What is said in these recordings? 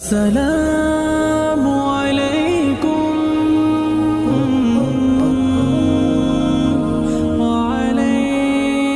আসসালামু আলাইকুম ওয়া আলাইকুম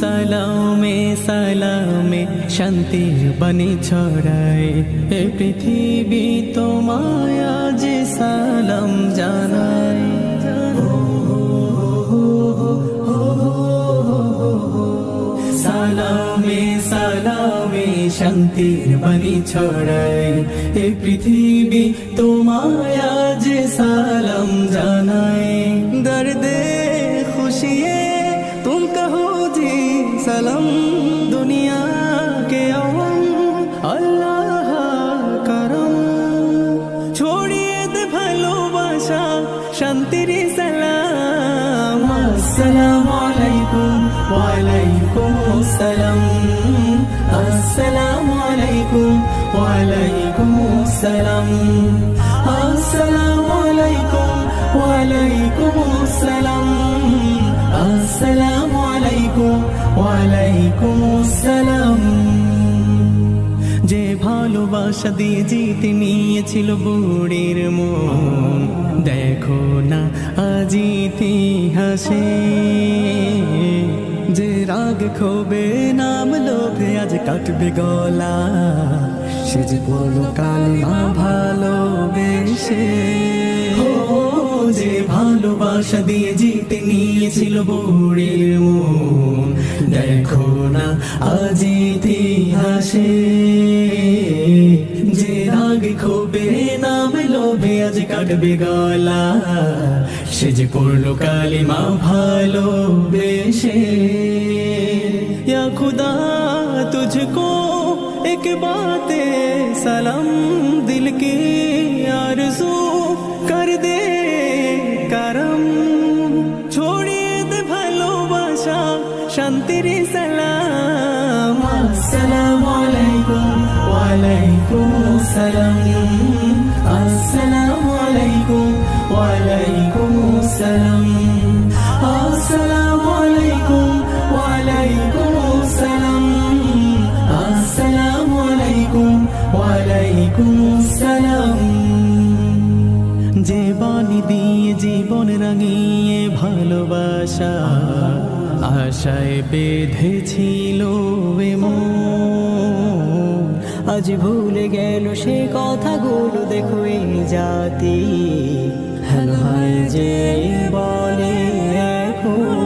সালামে সালামে শান্তির বাণী ছড়ায় এ পৃথিবী তোমায় আজ সালাম জানায়। সালামে সালামে শান্তির বাণী ছড়ায় এ পৃথিবী তোমায় আজ সালাম জানায়। দর্দে খুশিয়ে तुम कहो जी सलाम दुनिया के अवम अल्लाह करम छोड़िए दे भालोबाशा शांतिर सलाम। अस्सलामु अलैकुम वा अलैकुम अस्सलाम। अस्सलामु अलैकुम वा अलैकुम अस्सलाम। अस्सलामु अलैकुम वा अलैकुम अस्सलाम। আসসালামু আলাইকুম ওয়া আলাইকুম আসসালাম। যে ভালোবাসা দিয়ে জিতে নিয়েছিল বুড়ির মন, দেখো না আজ ইতিহাসে যে রাগ ক্ষোভে নাম লোভে আজ কাটবে গলা, সে যে পড়লো কালিমা ভালোবেসে। যে ভালোবাসা দিয়ে জিতে নিয়েছিল বুড়ির মন, দেখো না আজ ইতিহাসে যে রাগ ক্ষোভে নাম লোভে আজ কাটবে গলা, সে যে পড়লো কালিমা ভালোবেসে। या खुदा तुझको एक बाते सलाम दिल की आरज़ू कर दे करम छोड़िए दे भालोबाशा शांतिर सलाम। अस्सलामु अलैकुम वा अलैकुम अस्सलाम। अस्सलामु अलैकुम वा अलैकुम अस्सलाम। अस्सलामु अलैकुम वा अलैकुम अस्सलाम। अस्सलामु अलैकुम वा अलैकुम अस्सलाम। যে বাণী দিয়ে জীবন রাঙিয়ে ভালোবাসা আশায় বেঁধেছিল মন, আজ ভুলে গেল সে কথাগুলো দেখো এই জাতি হেলো হায় যে বলে এখন।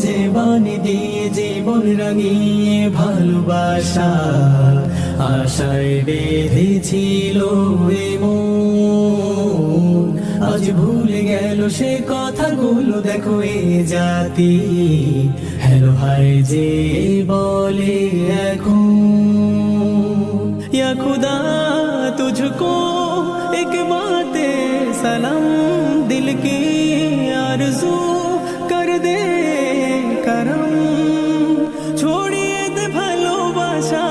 যে বাণী দিয়ে জীবন রাঙিয়ে ভালোবাসা আশায় বেঁধেছিল মন, আজ ভুলে গেল সে কথাগুলো দেখো এ জাতি হেলো হায় যে বলে এখন। या खुदा तुझको एक बाते सलाम दिल की आरज़ू कर दे करम छोड़िए दे भालोबाशा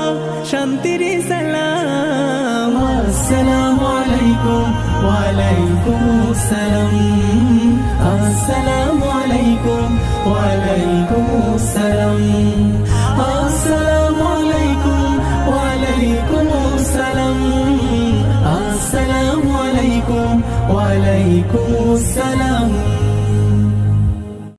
शांतिर सलाम। अस्सलामु अलैकुम वा अलैकुम अस्सलाम। अस्सलामु अलैकुम वा अलैकुम अस्सलाम। अस्सलामु अलैकुम वा अलैकुम अस्सलाम। अस्सलामु अलैकुम वा अलैकुम अस्सलाम।